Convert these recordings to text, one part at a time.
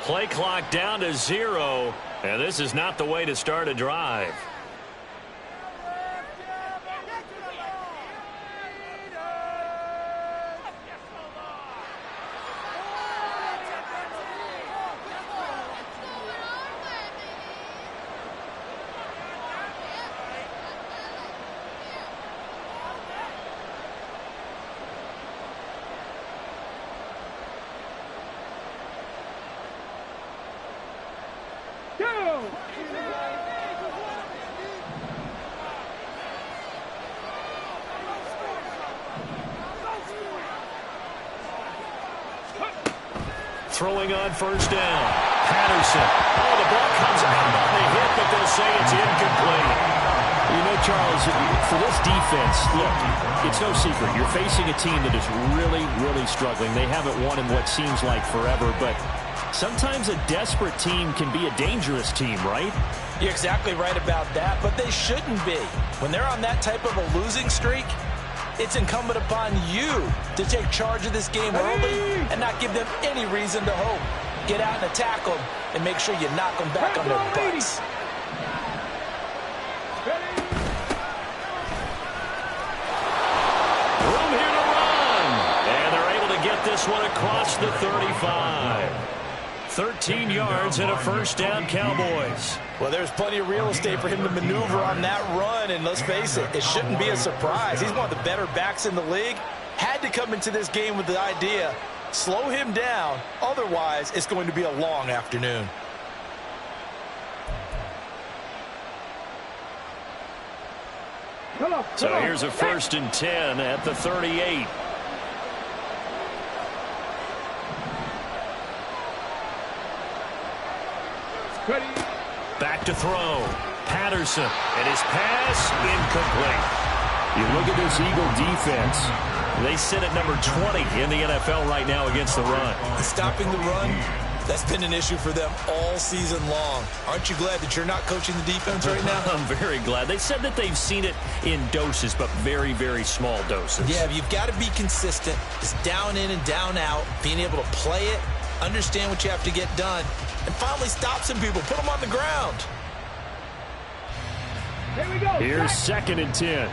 Play clock down to 0, and this is not the way to start a drive. Throwing on first down. Patterson. Oh, the ball comes out on the hit, but they'll say it's incomplete. You know, Charles, for this defense, look, it's no secret. You're facing a team that is really, really struggling. They haven't won in what seems like forever, but sometimes a desperate team can be a dangerous team, right? You're exactly right about that, but they shouldn't be. When they're on that type of a losing streak, it's incumbent upon you to take charge of this game early and not give them any reason to hope. Get out and attack them and make sure you knock them back on their butts. Room here to run. And they're able to get this one across the 35. 13 yards and a first down, Cowboys. Well, there's plenty of real estate for him to maneuver on that run, and let's face it, it shouldn't be a surprise. He's one of the better backs in the league. Had to come into this game with the idea, slow him down, otherwise it's going to be a long afternoon. So here's a 1st and 10 at the 38. Back to throw. Patterson, and his pass incomplete. You look at this Eagle defense. They sit at number 20 in the NFL right now against the run. Stopping the run, that's been an issue for them all season long. Aren't you glad that you're not coaching the defense right now? I'm very glad. They said that they've seen it in doses, but very, very small doses. Yeah, you've got to be consistent. It's down in and down out, being able to play it, understand what you have to get done, and finally stop some people, put them on the ground. Here we go. Here's 2nd and 10.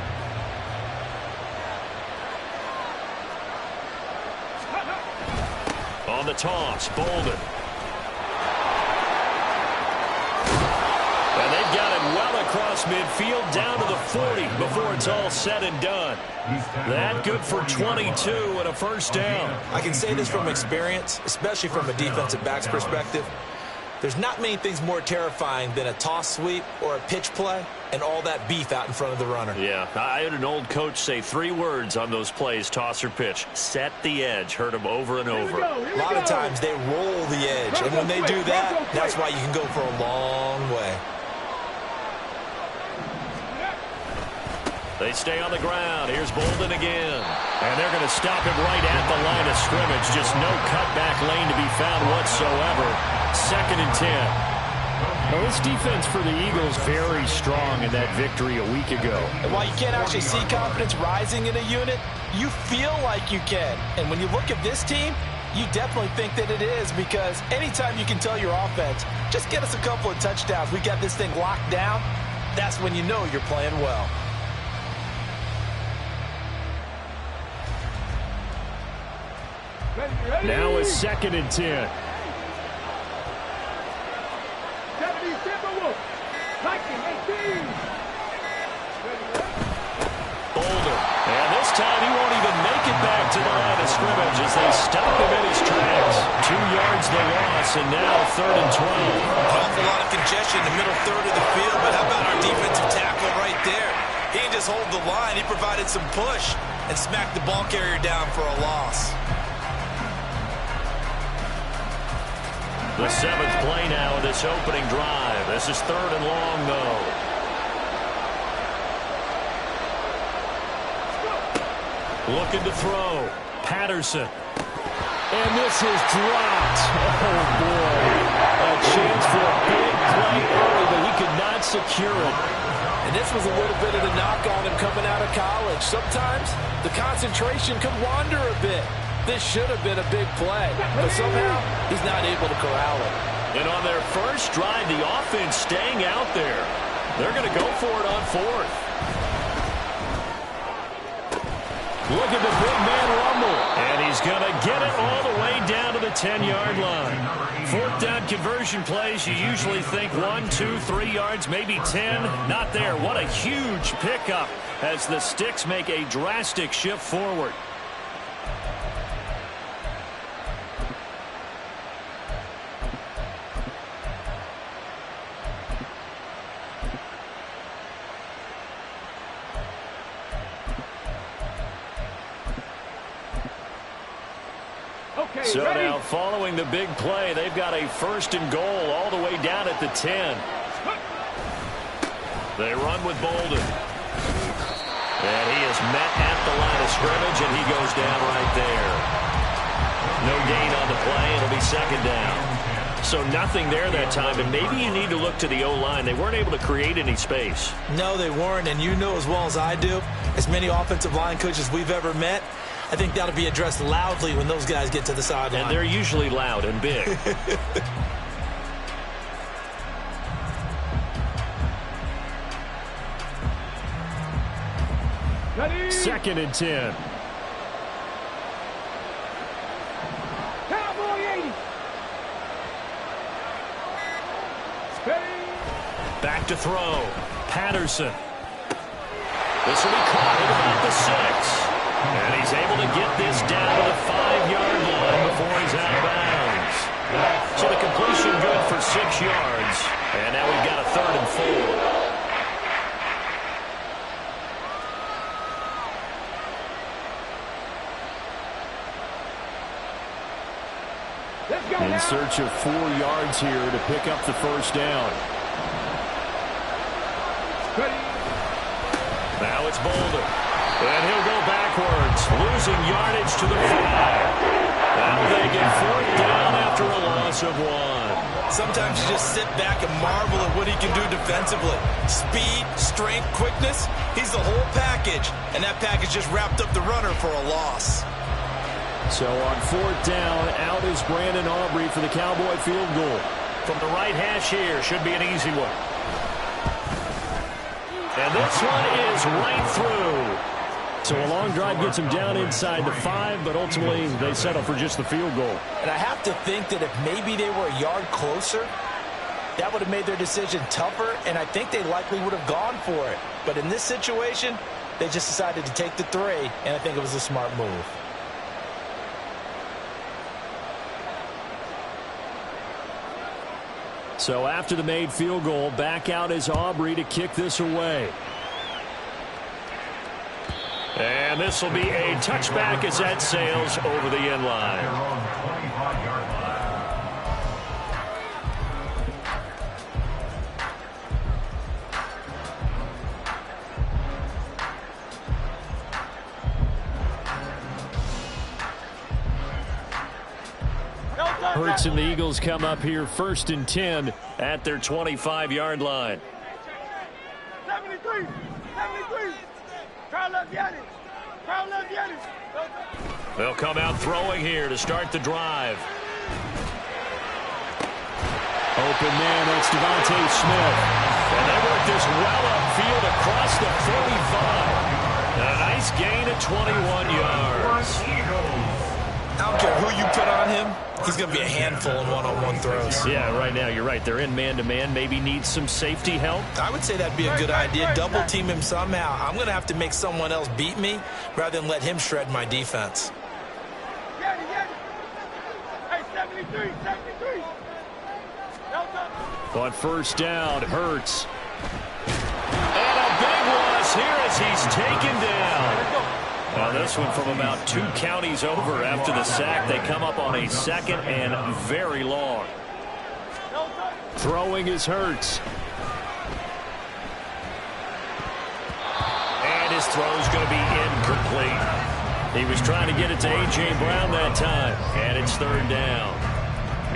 On the toss, Bolden. And they've got it well across midfield, down to the 40 before it's all said and done. That good for 22 and a first down. I can say this from experience, especially from a defensive back's perspective. There's not many things more terrifying than a toss sweep or a pitch play and all that beef out in front of the runner. Yeah, I had an old coach say 3 words on those plays, toss or pitch. Set the edge. Heard him over and over. A lot of times they roll the edge, and when they do that, that's why you can go for a long way. They stay on the ground. Here's Bolden again. And they're going to stop him right at the line of scrimmage. Just no cutback lane to be found whatsoever. 2nd and 10. Well, this defense for the Eagles very strong in that victory a week ago. And while you can't actually see confidence rising in a unit, you feel like you can. And when you look at this team, you definitely think that it is, because anytime you can tell your offense, just get us a couple of touchdowns, we got this thing locked down, that's when you know you're playing well. Now it's 2nd and 10. Bolden. And this time he won't even make it back to the line of scrimmage as they stop him in his tracks. 2 yards the loss, and now 3rd and 12. An awful lot of congestion in the middle third of the field, but how about our defensive tackle right there? He didn't just hold the line, he provided some push and smacked the ball carrier down for a loss. The 7th play now in this opening drive. This is 3rd and long, though. Looking to throw. Patterson. And this is dropped. Oh, boy. A chance for a big play early, but he could not secure it. And this was a little bit of the knock on him coming out of college. Sometimes the concentration could wander a bit. This should have been a big play, but somehow he's not able to corral it. And on their first drive, the offense staying out there. They're going to go for it on fourth. Look at the big man rumble. And he's going to get it all the way down to the 10-yard line. Fourth down conversion plays, you usually think 1, 2, 3 yards, maybe 10. Not there. What a huge pickup as the Sticks make a drastic shift forward. So now following the big play, they've got a 1st and goal all the way down at the 10. They run with Bolden. And he is met at the line of scrimmage, and he goes down right there. No gain on the play. It'll be 2nd down. So nothing there that time, and maybe you need to look to the O-line. They weren't able to create any space. No, they weren't, and you know as well as I do, as many offensive line coaches we've ever met, I think that'll be addressed loudly when those guys get to the sideline. And they're usually loud and big. Ready? 2nd and 10. Cowboy 80. Back to throw. Patterson. This will be caught at about the 6. And he's able to get this down to the 5-yard line before he's out of bounds. So the completion good for 6 yards. And now we've got a 3rd and 4. In search of 4 yards here to pick up the 1st down. Now it's Bolden. And he'll go backwards, losing yardage to the 5. Now they get 4th down after a loss of 1. Sometimes you just sit back and marvel at what he can do defensively. Speed, strength, quickness, he's the whole package. And that package just wrapped up the runner for a loss. So on 4th down, out is Brandon Aubrey for the Cowboy field goal. From the right hash here, should be an easy one. And this one is right through. So a long drive gets them down inside the 5, but ultimately they settle for just the field goal. And I have to think that if maybe they were a yard closer, that would have made their decision tougher, and I think they likely would have gone for it. But in this situation, they just decided to take the 3, and I think it was a smart move. So after the made field goal, back out is Aubrey to kick this away. And this will be a touchback as that sails over the end line. Hurts and the Eagles come up here 1st and 10 at their 25-yard line. 73. They'll come out throwing here to start the drive. Open man, that's Devontae Smith. And they work this well upfield across the 35. And a nice gain of 21 yards. I don't care who you put on him, he's going to be a handful in one-on-one throws. Yeah, right now, you're right. They're in man-to-man. Maybe needs some safety help. I would say that'd be a good idea. Double team him somehow. I'm going to have to make someone else beat me rather than let him shred my defense. Hey, 73. On 1st down, Hurts. And a big loss here as he's taken down. Now this one from about 2 counties over after the sack. They come up on a 2nd and very long. Throwing is Hurts. And his throw's going to be incomplete. He was trying to get it to A.J. Brown that time. And it's 3rd down.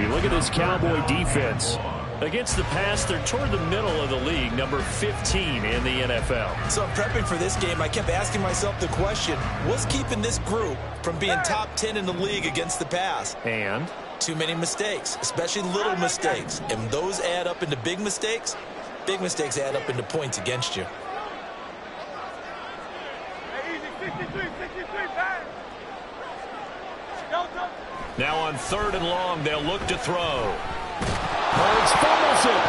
You look at this Cowboy defense. Against the pass, they're toward the middle of the league, number 15 in the NFL. So prepping for this game, I kept asking myself the question, what's keeping this group from being top 10 in the league against the pass? And? Too many mistakes, especially little mistakes. And those add up into big mistakes. Big mistakes add up into points against you. Hey, easy, 63, bang. Delta. Now on 3rd and long, they'll look to throw. Hurts fumbles it.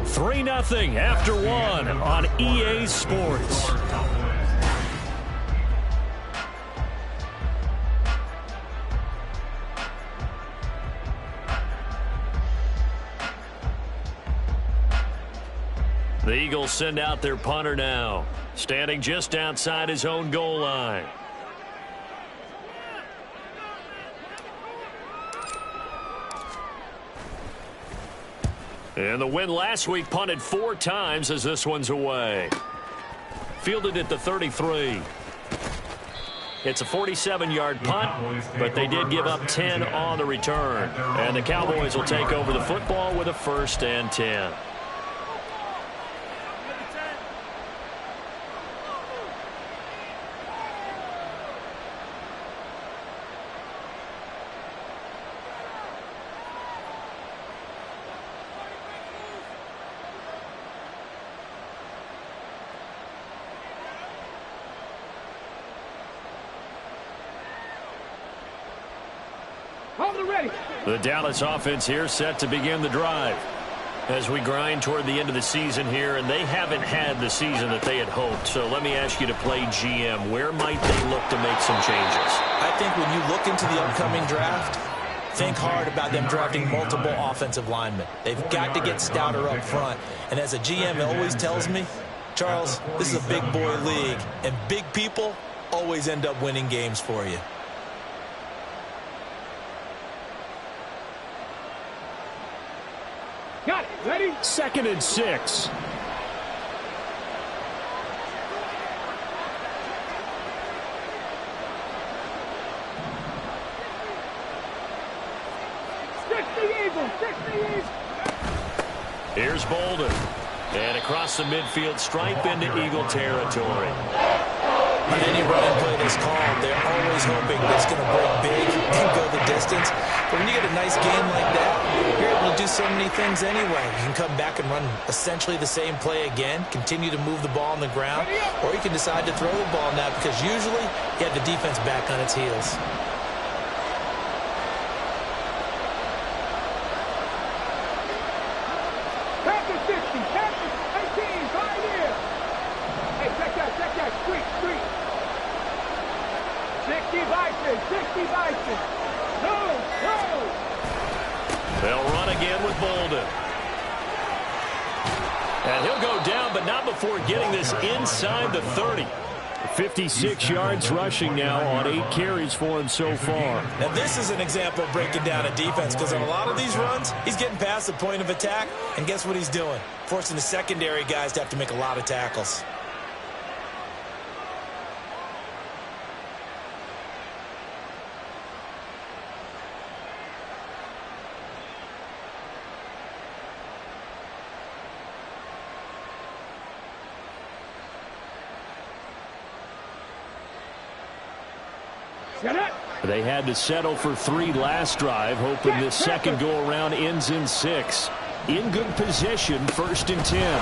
Three 3-0 after one on EA Sports. The Eagles send out their punter now, standing just outside his own goal line. And the win last week punted 4 times as this one's away. Fielded at the 33. It's a 47-yard punt, but they did give up 10 on the return. And the Cowboys will take over the football with a 1st and 10. The Dallas offense here set to begin the drive as we grind toward the end of the season here, and they haven't had the season that they had hoped. So let me ask you to play GM. Where might they look to make some changes? I think when you look into the upcoming draft, think hard about them drafting multiple offensive linemen. They've got to get stouter up front. And as a GM, it always tells me, Charles, this is a big boy league, and big people always end up winning games for you. Got it. Ready? 2nd and 6. 60 Eagles. Here's Bolden. And across the midfield stripe into Eagle territory. On any running play that's called, they're always hoping that it's going to break big and go the distance. But when you get a nice game like that, you're able to do so many things anyway. You can come back and run essentially the same play again, continue to move the ball on the ground, or you can decide to throw the ball now because usually you have the defense back on its heels. Captain 60, Captain 18, right here. Hey, check that, street. 60 Bison. No. They'll run again with Bolden. And he'll go down, but not before getting this inside the 30. 56 yards rushing now on 8 carries for him so far. Now this is an example of breaking down a defense because on a lot of these runs, he's getting past the point of attack, and guess what he's doing? Forcing the secondary guys to have to make a lot of tackles. They had to settle for 3 last drive, hoping this second go-around ends in 6. In good position, 1st and 10.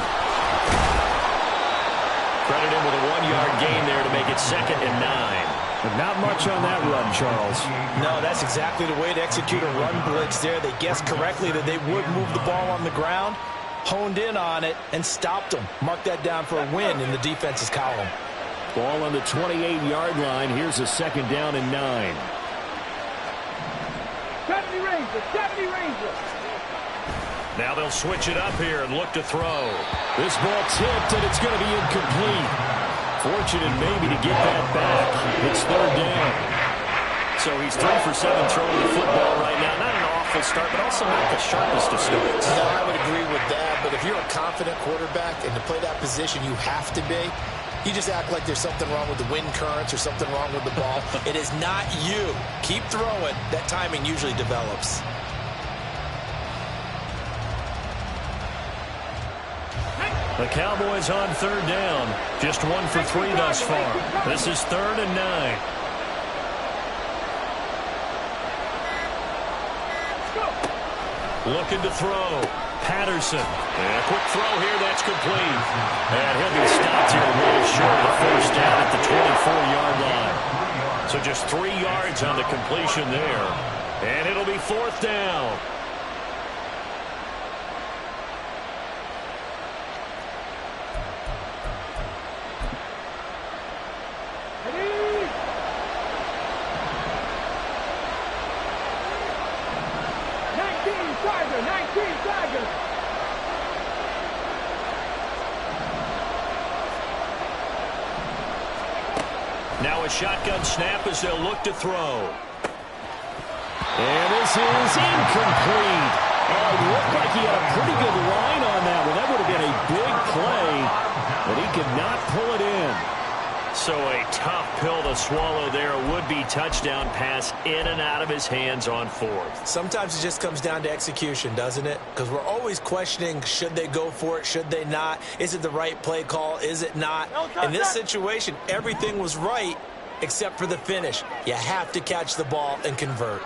Credit him with a 1-yard gain there to make it 2nd and 9. But not much on that run, Charles. No, that's exactly the way to execute a run blitz there. They guessed correctly that they would move the ball on the ground, honed in on it, and stopped them. Mark that down for a win in the defense's column. Ball on the 28-yard line. Here's a 2nd down and 9. 70 Rangers. Now they'll switch it up here and look to throw. This ball tipped, and it's going to be incomplete. Fortunate maybe to get that back. It's 3rd down. So he's 3 for 7 throwing the football right now. Not an awful start, but also not the sharpest of starts. No, I would agree with that. But if you're a confident quarterback and to play that position, you have to be. You just act like there's something wrong with the wind currents or something wrong with the ball. It is not you. Keep throwing. That timing usually develops. The Cowboys on third down. Just 1 for 3 thus far. This is 3rd and 9. Looking to throw. Patterson. And a quick throw here. That's complete. And he'll be stopped here a little short of the first down at the 24-yard line. So just 3 yards on the completion there. And it'll be 4th down. Now a shotgun snap as they'll look to throw. And this is incomplete. It looked like he had a pretty good line on that one. That would have been a big play, but he could not pull it in. So a tough pill to swallow there. A would-be touchdown pass in and out of his hands on 4th. Sometimes it just comes down to execution, doesn't it? Because we're always questioning, should they go for it, should they not? Is it the right play call, is it not? In this situation, everything was right except for the finish. You have to catch the ball and convert.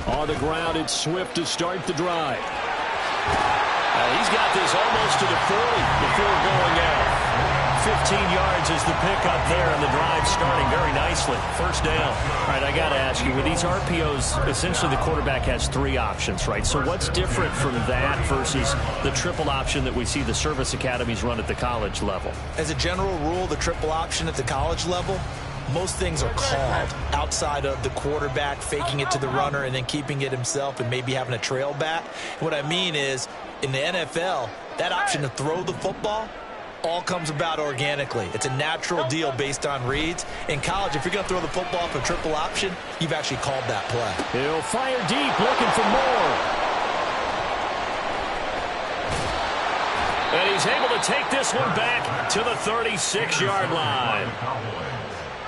On the ground, it's Swift to start the drive. He's got this almost to the 40 before going out. 15 yards is the pickup there, and the drive starting very nicely. First down. All right, I got to ask you, with these RPOs, essentially the quarterback has 3 options, right? So what's different from that versus the triple option that we see the service academies run at the college level? As a general rule, the triple option at the college level, most things are called outside of the quarterback faking it to the runner and then keeping it himself and maybe having a trail back. What I mean is, in the NFL, that option to throw the football all comes about organically. It's a natural deal based on reads. In college, if you're going to throw the football for triple option, you've actually called that play. He'll fire deep, looking for more. And he's able to take this one back to the 36-yard line.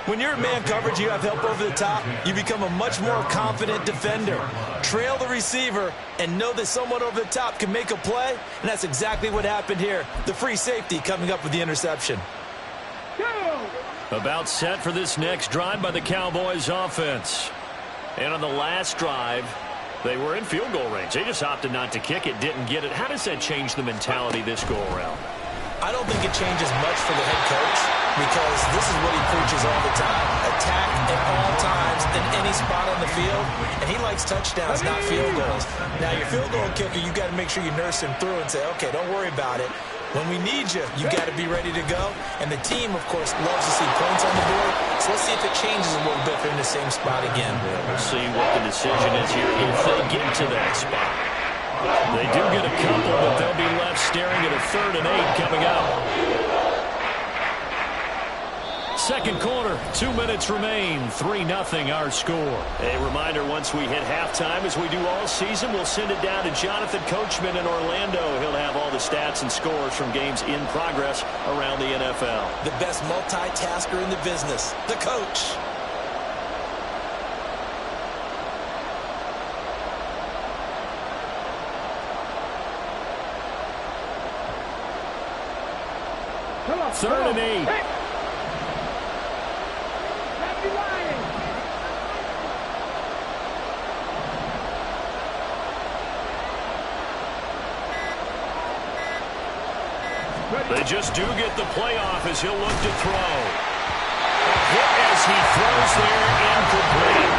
When you're in man coverage, you have help over the top, you become a much more confident defender. Trail the receiver and know that someone over the top can make a play, and that's exactly what happened here. The free safety coming up with the interception. About set for this next drive by the Cowboys offense. And on the last drive, they were in field goal range. They just opted not to kick it, didn't get it. How does that change the mentality this go-around? I don't think it changes much for the head coach because this is what he preaches all the time. Attack at all times in any spot on the field, and he likes touchdowns, not field goals. Now, your field goal kicker, you got to make sure you nurse him through and say, okay, don't worry about it. When we need you, you got to be ready to go. And the team, of course, loves to see points on the board. So let's see if it changes a little bit if they're in the same spot again. Yeah, we'll see what the decision is here if they get to that spot. They do get a couple, but they'll be left staring at a 3rd and 8 coming up. Second quarter, 2 minutes remain. 3-0 our score. A reminder, once we hit halftime, as we do all season, we'll send it down to Jonathan Coachman in Orlando. He'll have all the stats and scores from games in progress around the NFL. The best multitasker in the business, the coach. Third and 8. They just do get the playoff as he'll look to throw. A hit as he throws there, incomplete.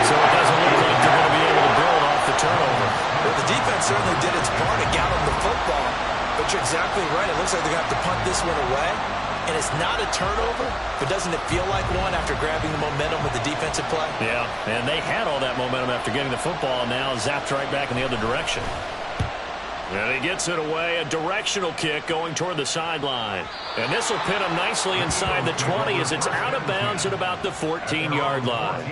So it doesn't look like they're going to be able to build off the turnover. Well, the defense certainly did its part to got him the football. But you're exactly right. It looks like they're going to have to punt this one away. And it's not a turnover, but doesn't it feel like one after grabbing the momentum with the defensive play? Yeah, and they had all that momentum after getting the football, and now zapped right back in the other direction. And he gets it away, a directional kick going toward the sideline. And this will pin him nicely inside the 20 as it's out of bounds at about the 14-yard line.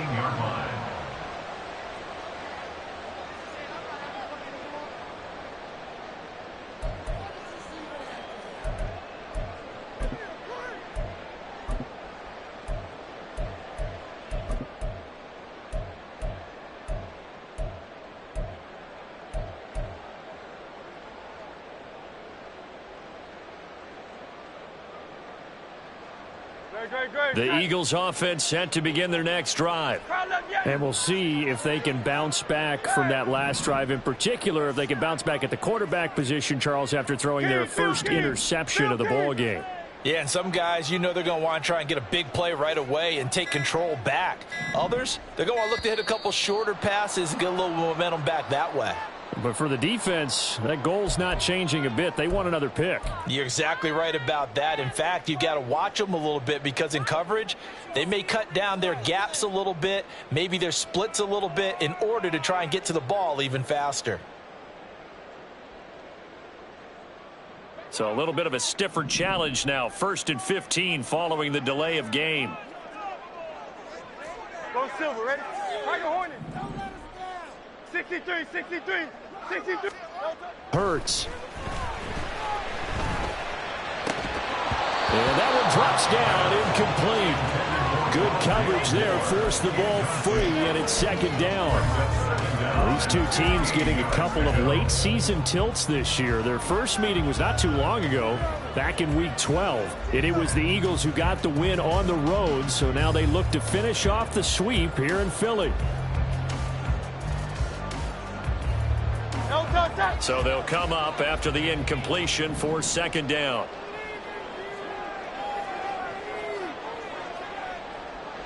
The Eagles offense set to begin their next drive. And we'll see if they can bounce back from that last drive, in particular if they can bounce back at the quarterback position, Charles, after throwing their first interception of the ball game. Yeah, and some guys, you know they're going to want to try and get a big play right away and take control back. Others, they're going to look to hit a couple shorter passes and get a little momentum back that way. But for the defense, that goal's not changing a bit. They want another pick. You're exactly right about that. In fact, you've got to watch them a little bit because in coverage, they may cut down their gaps a little bit, maybe their splits a little bit in order to try and get to the ball even faster. So a little bit of a stiffer challenge now. 1st and 15 following the delay of game. Go Silver, ready? Tiger Hornet. 63, 63, 63. Hurts. And that one drops down, incomplete. Good coverage there, forced the ball free, and it's 2nd down. These two teams getting a couple of late season tilts this year. Their first meeting was not too long ago, back in week 12. And it was the Eagles who got the win on the road, so now they look to finish off the sweep here in Philly. So they'll come up after the incompletion for 2nd down.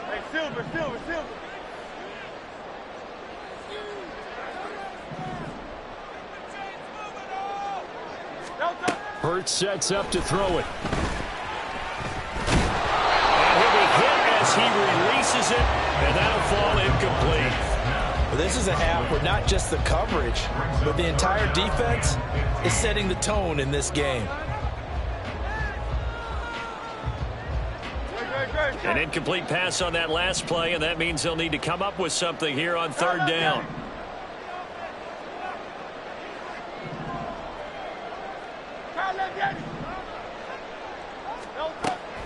Hey, Silver, Silver, Silver. Hurts sets up to throw it. And he'll be hit as he releases it, and that'll fall incomplete. Well, this is a half where not just the coverage, but the entire defense is setting the tone in this game. An incomplete pass on that last play, and that means they'll need to come up with something here on 3rd down.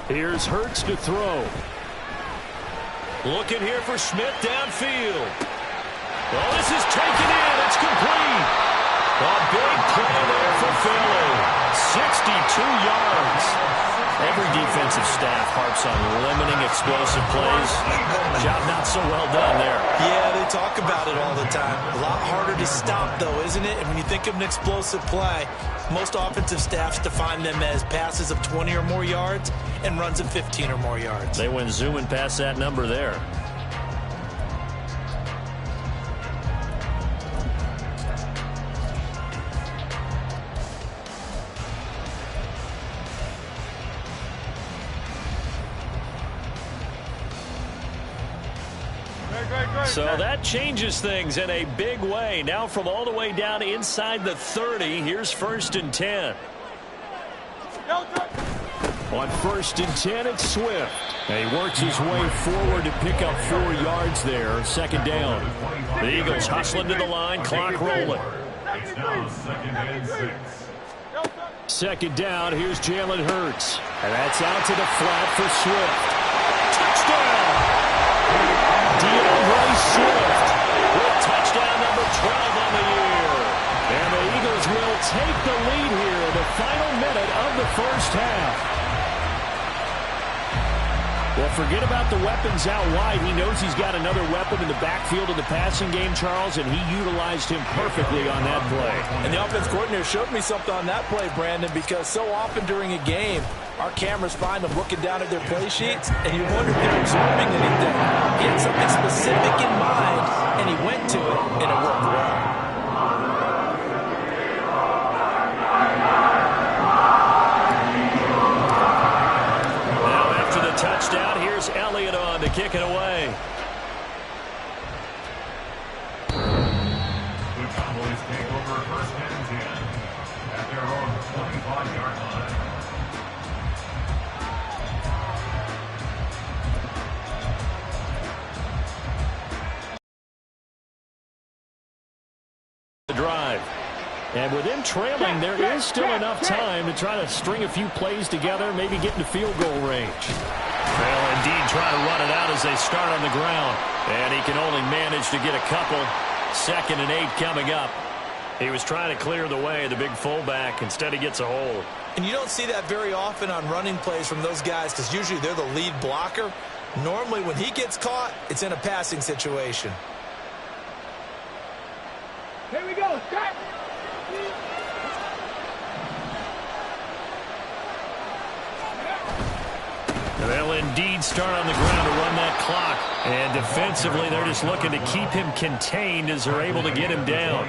Here's Hurts to throw. Looking here for Smith downfield. Well, this is taken in. It's complete. A big play there for Philly. 62 yards. Every defensive staff harps on limiting explosive plays. Job not so well done there. Yeah, they talk about it all the time. A lot harder to stop, though, isn't it? And when you think of an explosive play, most offensive staffs define them as passes of 20 or more yards and runs of 15 or more yards. They went zooming past that number there. So that changes things in a big way. Now from all the way down inside the 30, here's 1st and 10. On 1st and 10, it's Swift. And he works his way forward to pick up 4 yards there. 2nd down. The Eagles hustling to the line, clock rolling. It's now 2nd and 6. 2nd down, here's Jalen Hurts. And that's out to the flat for Swift. Touchdown! DeAndre Swift with touchdown number 12 on the year. And the Eagles will take the lead here in the final minute of the 1st half. Well, forget about the weapons out wide. He knows he's got another weapon in the backfield of the passing game, Charles, and he utilized him perfectly on that play. And the offense coordinator showed me something on that play, Brandon, because so often during a game, our cameras find them looking down at their play sheets, and you wonder if they're absorbing anything. He had something specific in mind, and he went to it, and it worked well. Touchdown. Here's Elliott on to kick it away. The Cowboys take over 1st and 10 at their own 25-yard line. The drive. And with him trailing, there is still enough time to try to string a few plays together, maybe get into field goal range. They'll indeed try to run it out as they start on the ground. And he can only manage to get a couple. 2nd and 8 coming up. He was trying to clear the way, the big fullback. Instead, he gets a hold. And you don't see that very often on running plays from those guys because usually they're the lead blocker. Normally when he gets caught, it's in a passing situation. Here we go. Start. They'll indeed start on the ground to run that clock. And defensively, they're just looking to keep him contained as they're able to get him down.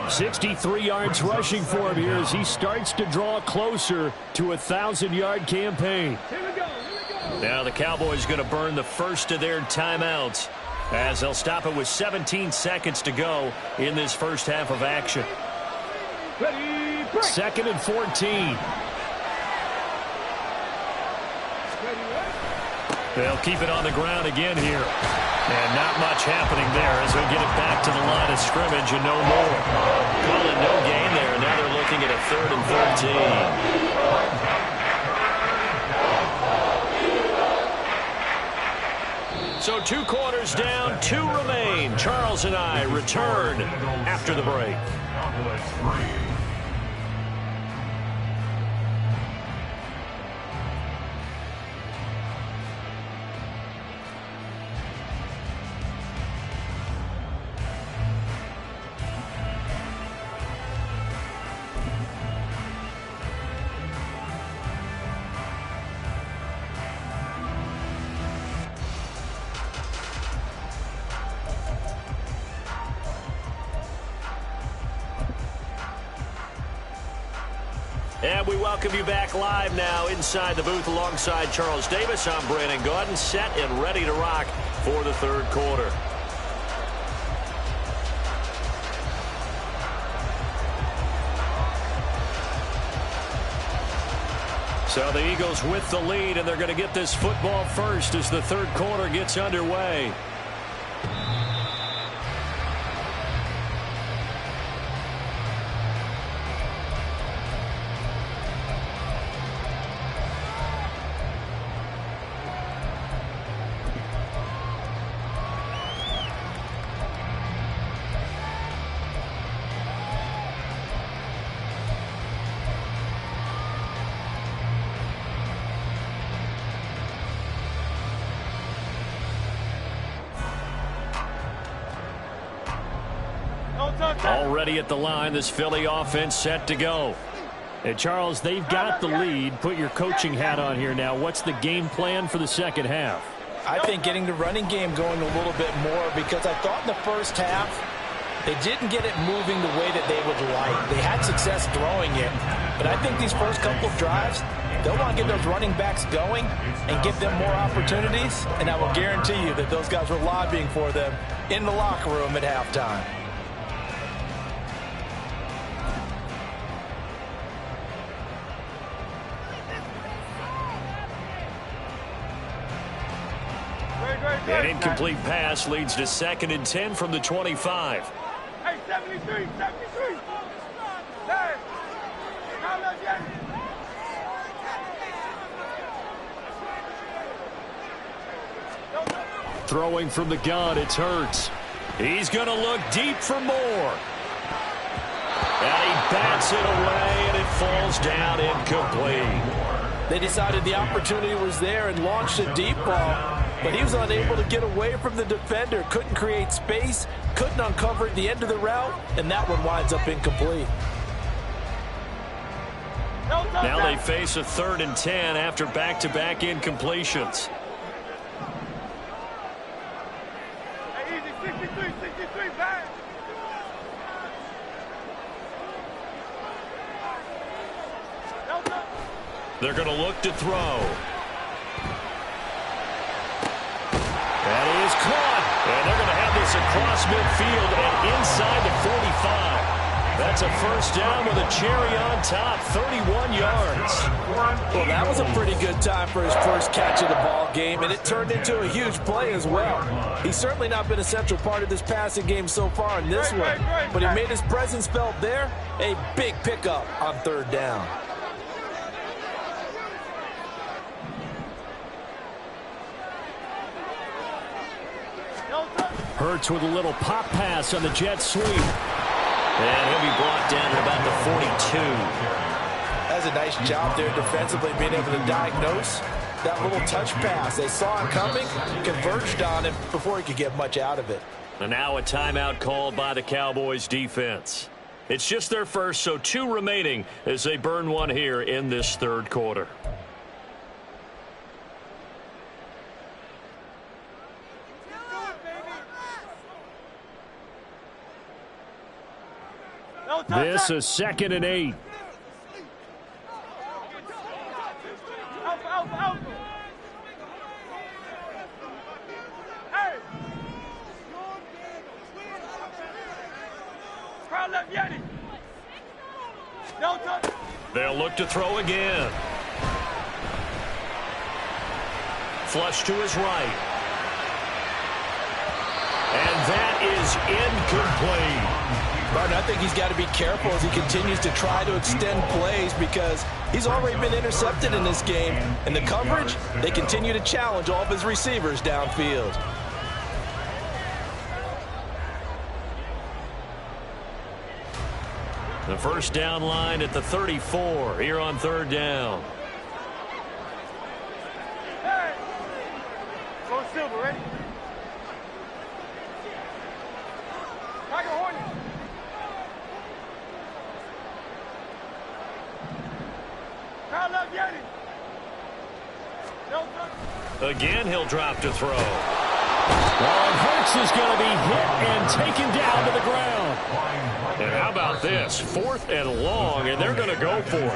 63 yards rushing for him here as he starts to draw closer to a 1,000-yard campaign. Here we go. Here we go. Now the Cowboys going to burn the first of their timeouts as they'll stop it with 17 seconds to go in this first half of action. Ready, break. 2nd and 14. They'll keep it on the ground again here. And not much happening there as they'll get it back to the line of scrimmage and no more. Call it no gain there. Now they're looking at a 3rd and 13. So 2 quarters down, 2 remain. Charles and I return after the break. And we welcome you back live now inside the booth alongside Charles Davis. I'm Brandon Gaudin, set and ready to rock for the 3rd quarter. So the Eagles with the lead, and they're going to get this football first as the 3rd quarter gets underway. Already at the line, this Philly offense set to go. And Charles, they've got the lead. Put your coaching hat on here now. What's the game plan for the second half? I think getting the running game going a little bit more because I thought in the first half they didn't get it moving the way that they would like. They had success throwing it, but I think these first couple of drives, they'll want to get those running backs going and give them more opportunities, and I will guarantee you that those guys were lobbying for them in the locker room at halftime. An incomplete pass leads to 2nd and 10 from the 25. Hey, 73, 73. Hey, now let's get it. Throwing from the gun, it's Hurts. He's going to look deep for more. And he bats it away, and it falls down incomplete. They decided the opportunity was there and launched a deep ball, but he was unable to get away from the defender, couldn't create space, couldn't uncover at the end of the route, and that one winds up incomplete. Now they face a 3rd and 10 after back-to-back incompletions. Hey, easy, 63, 63, back. They're going to look to throw. And he is caught. And they're going to have this across midfield and inside the 45. That's a first down with a cherry on top, 31 yards. Well, that was a pretty good time for his first catch of the ball game, and it turned into a huge play as well. He's certainly not been a central part of this passing game so far in this one, but he made his presence felt there. A big pickup on 3rd down. Hurts with a little pop pass on the jet sweep. And he'll be brought down at about the 42. does a nice job there defensively being able to diagnose that little touch pass. They saw it coming, converged on it before he could get much out of it. And now a timeout called by the Cowboys defense. It's just their first, so 2 remaining as they burn one here in this third quarter. This is 2nd and 8. They'll look to throw again. Flush to his right. And that is incomplete. Martin, I think he's got to be careful as he continues to try to extend plays because he's already been intercepted in this game. And the coverage, they continue to challenge all of his receivers downfield. The first down line at the 34 here on 3rd down. Hey! Go Silver, ready? Tiger Hornet. Kyle left Yeti. Again, he'll drop to throw. Well, Hurts is going to be hit and taken down to the ground. And how about this? 4th and long, and they're going to go for it.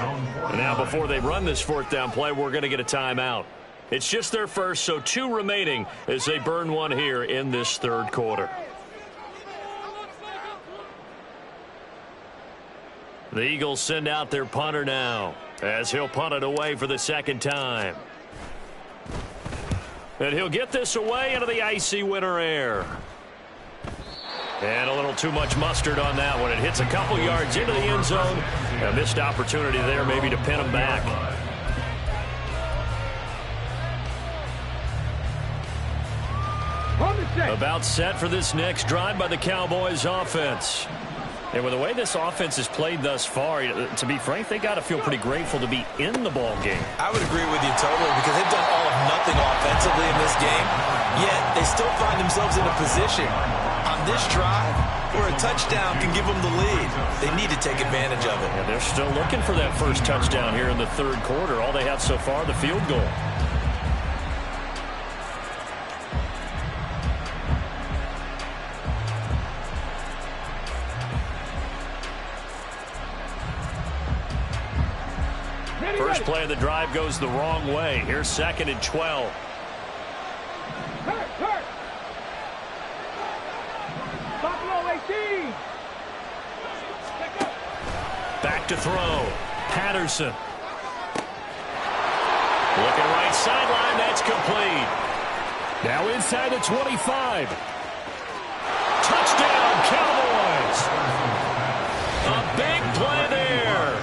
And now, before they run this 4th down play, we're going to get a timeout. It's just their first, so 2 remaining as they burn one here in this third quarter. The Eagles send out their punter now as he'll punt it away for the 2nd time. And he'll get this away into the icy winter air. And a little too much mustard on that one. It hits a couple yards into the end zone. A missed opportunity there maybe to pin him back. About set for this next drive by the Cowboys offense. And with the way this offense has played thus far, to be frank, they got to feel pretty grateful to be in the ball game. I would agree with you totally because they've done all of nothing offensively in this game, yet they still find themselves in a position on this drive where a touchdown can give them the lead. They need to take advantage of it. And they're still looking for that first touchdown here in the third quarter. All they have so far, the field goal. First play of the drive goes the wrong way. Here's 2nd and 12. Back to throw. Patterson. Looking right sideline. That's complete. Now inside the 25. Touchdown, Cowboys. A big play there.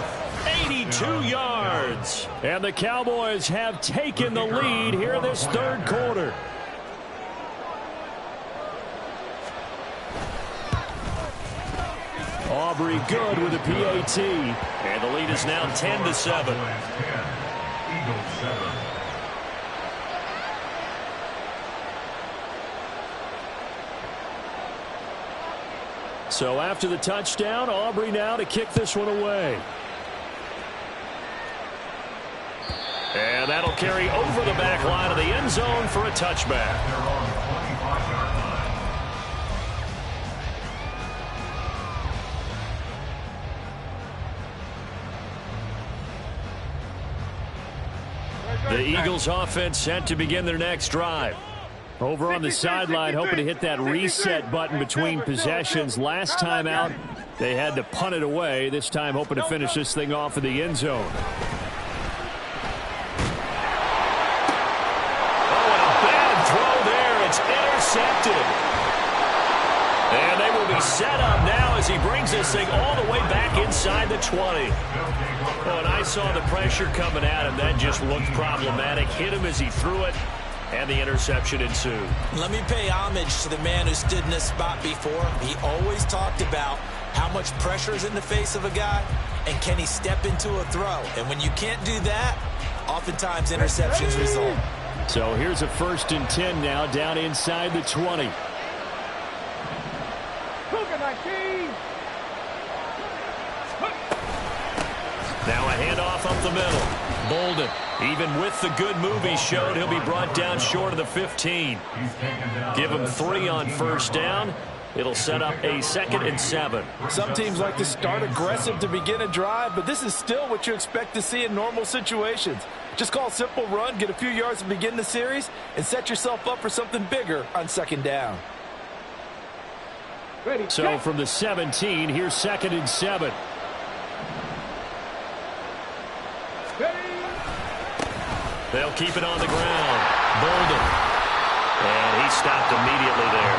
82 yards. And the Cowboys have taken the lead here this third quarter. Aubrey good with a PAT. And the lead is now 10-7. Eagles 7. So after the touchdown, Aubrey now to kick this one away. And that'll carry over the back line of the end zone for a touchback. They're on the 25-yard line. The Eagles offense set to begin their next drive. Over on the sideline, hoping to hit that reset button between possessions. Last time out, they had to punt it away. This time, hoping to finish this thing off in the end zone. Intercepted. And they will be set up now as he brings this thing all the way back inside the 20. Oh, and I saw the pressure coming at him. That just looked problematic. Hit him as he threw it, and the interception ensued. Let me pay homage to the man who stood in this spot before. He always talked about how much pressure is in the face of a guy, And can he step into a throw? And when you can't do that, oftentimes interceptions result. So here's a 1st and 10 now, down inside the 20. Now a handoff up the middle. Bolden, even with the good move he showed, he'll be brought down short of the 15. Give him 3 on 1st down. It'll set up a 2nd and 7. Some teams like to start aggressive to begin a drive, but this is still what you expect to see in normal situations. Just call a simple run, get a few yards to begin the series, and set yourself up for something bigger on 2nd down. So from the 17, here's 2nd and 7. They'll keep it on the ground. Bolden. And he stopped immediately there.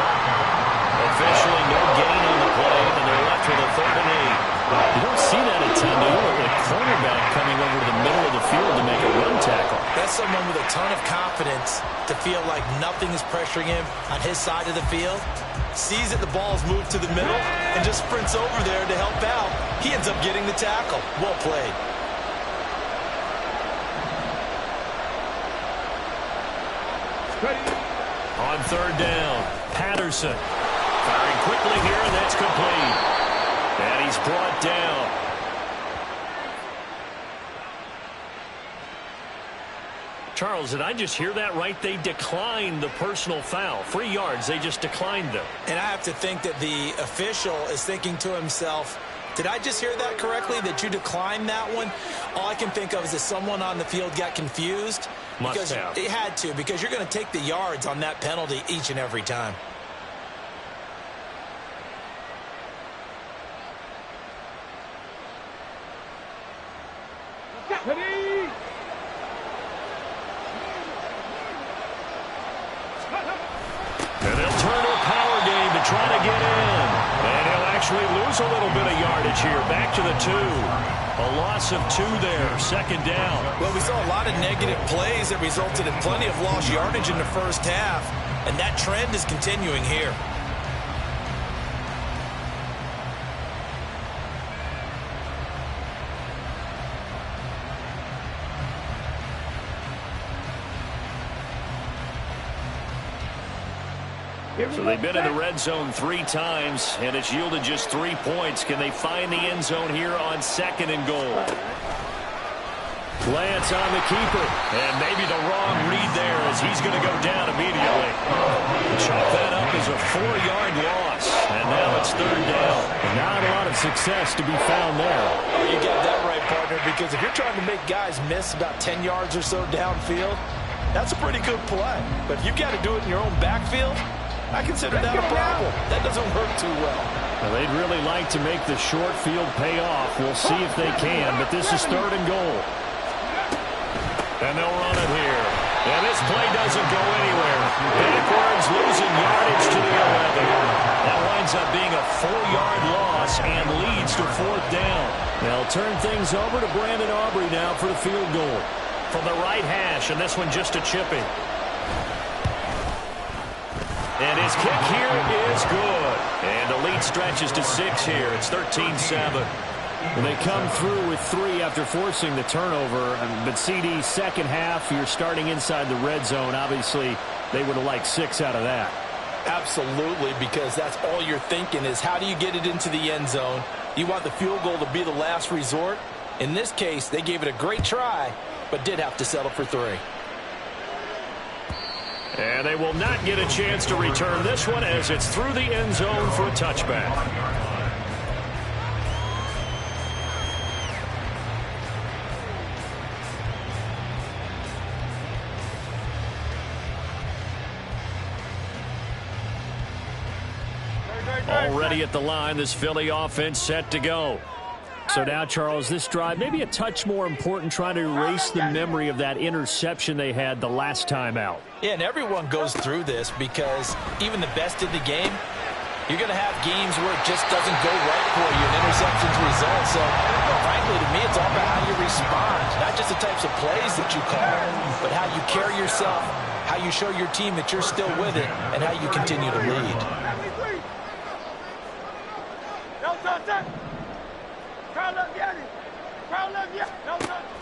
Officially no gain on the play, and they're left with a 3rd and 8. You don't see that a ton, do you? A cornerback coming over to the middle of the field to make a run tackle. That's someone with a ton of confidence to feel like nothing is pressuring him on his side of the field. Sees that the ball's moved to the middle and just sprints over there to help out. He ends up getting the tackle. Well played. On 3rd down, Patterson firing quickly here, and that's complete. And he's brought down. Charles, did I just hear that right? They declined the personal foul. 3 yards, they just declined them. And I have to think that the official is thinking to himself, did I just hear that correctly, that you declined that one? All I can think of is that someone on the field got confused. Must have. It had to, because you're going to take the yards on that penalty each and every time. And they'll turn to a power game to try to get in. And he'll actually lose a little bit of yardage here. Back to the 2. A loss of 2 there. 2nd down. Well, we saw a lot of negative plays that resulted in plenty of lost yardage in the 1st half. And that trend is continuing here. So they've been in the red zone 3 times, and it's yielded just 3 points. Can they find the end zone here on 2nd and goal? Lance on the keeper. And maybe the wrong read there, as he's going to go down immediately. Chalk that up as a 4-yard loss. And now it's 3rd down. Not a lot of success to be found there. Oh, you got that right, partner, because if you're trying to make guys miss about 10 yards or so downfield, that's a pretty good play. But if you've got to do it in your own backfield, I consider that a problem. That doesn't work too well. Well, they'd really like to make the short field pay off. We'll see if they can, but this is 3rd and goal. And they'll run it here. And this play doesn't go anywhere. Backwards, losing yardage to the 11. That winds up being a 4-yard loss and leads to 4th down. They'll turn things over to Brandon Aubrey now for the field goal. From the right hash, and this one just a chipping. And his kick here is good. And the lead stretches to 6 here. It's 13-7. And they come through with 3 after forcing the turnover. But CD, 2nd half, you're starting inside the red zone. Obviously, they would have liked 6 out of that. Absolutely, because that's all you're thinking is how do you get it into the end zone? You want the field goal to be the last resort. In this case, they gave it a great try, but did have to settle for 3. And they will not get a chance to return this one as it's through the end zone for a touchback. Already at the line, this Philly offense set to go. So now, Charles, this drive maybe a touch more important, trying to erase the memory of that interception they had the last time out. Yeah, and everyone goes through this because even the best in the game, you're going to have games where it just doesn't go right for you and interceptions result. So, frankly, to me, it's all about how you respond, not just the types of plays that you call, but how you carry yourself, how you show your team that you're still with it, and how you continue to lead.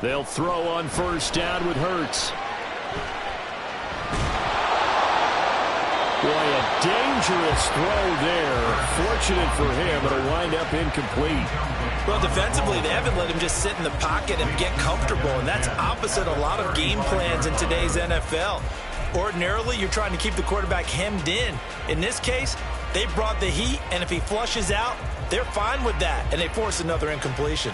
They'll throw on first down with Hurts. Boy, a dangerous throw there. Fortunate for him, it'll wind up incomplete. Well, defensively, they haven't let him just sit in the pocket and get comfortable, and that's opposite a lot of game plans in today's NFL. Ordinarily, you're trying to keep the quarterback hemmed in. In this case, they brought the heat, and if he flushes out, they're fine with that, and they force another incompletion.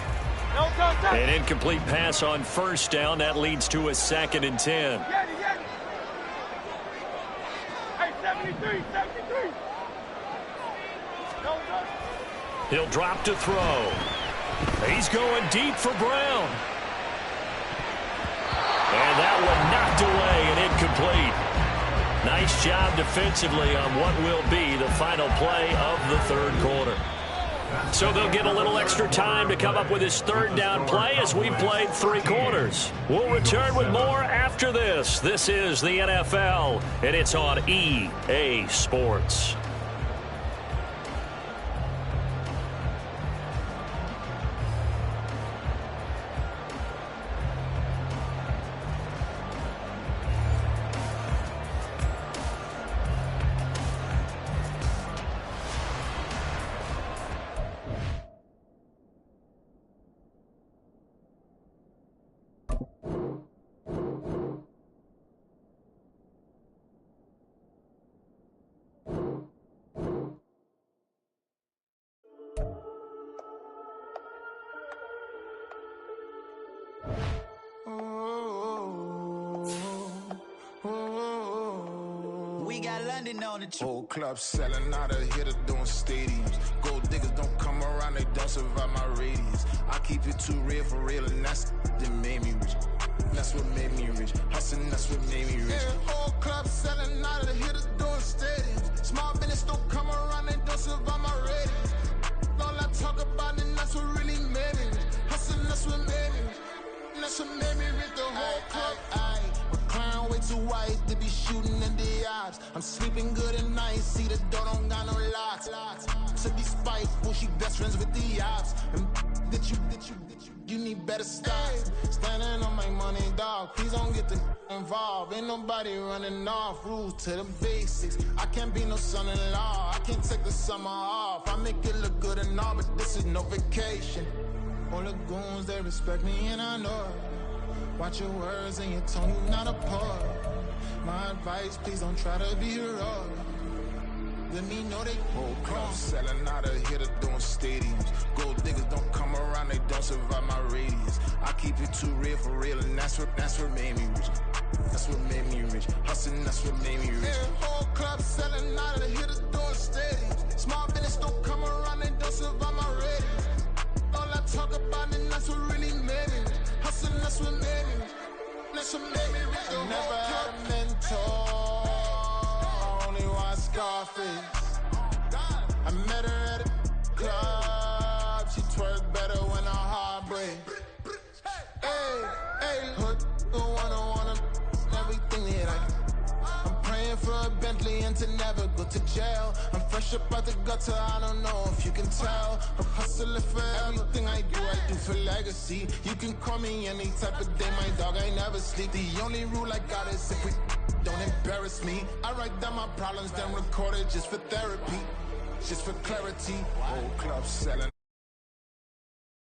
An incomplete pass on first down. That leads to a 2nd and 10. He'll drop to throw. He's going deep for Brown. And that one knocked away and incomplete. Nice job defensively on what will be the final play of the third quarter. So they'll get a little extra time to come up with his third down play as we played 3 quarters. We'll return with more after this. This is the NFL, and it's on EA Sports. We got London on the whole club selling out of hitter doing stadiums. Gold diggers don't come around, they don't survive my radius. I keep it too real for real, and that's that made me rich. That's what made me rich. Hustling, that's what made me rich. Yeah, whole club selling out of hitters doing stadiums. Small business don't come around, they don't survive my radius. All I talk about, and that's what really made me rich. Hustling, that's what made me rich. That's what made me rich. The whole club. McLaren way too wide to be shooting in the odds. I'm sleeping good at night, see the door don't got no locks. To be spiteful, she best friends with the ops. And you need better stocks. Standing on my money, dog. Please don't get the involved. Ain't nobody running off. Rules to the basics. I can't be no son-in-law. I can't take the summer off. I make it look good and all, but this is no vacation. All the goons, they respect me and I know it. Watch your words and your tone, you not a part. My advice, please don't try to be heroic. Let me know they whole club selling out of hitter doing stadiums. Gold diggers don't come around, they don't survive my radius. I keep it too real for real, and that's what made me rich. That's what made me rich. Hustling, that's what made me rich. Yeah, whole club selling out of the hitters doing stadiums. Small business don't come around, they don't survive my radius. All I talk about, and that's what really made me rich. Hustling, that's what made me rich. That's what made me rich. I never had a mentor. I only watch Scarface. I met her at a club. She twerk better when her heart breaks. Hey, hood, wanna everything that I can. I'm praying for a Bentley and to never go to jail. I'm fresh up out the gutter, I don't know if you can tell. I'm hustling for everything I do for legacy. You can call me any type of day, my dog, I never sleep. The only rule I got is if we don't embarrass me. I write down my problems, then record it just for therapy, just for clarity. Whole club selling.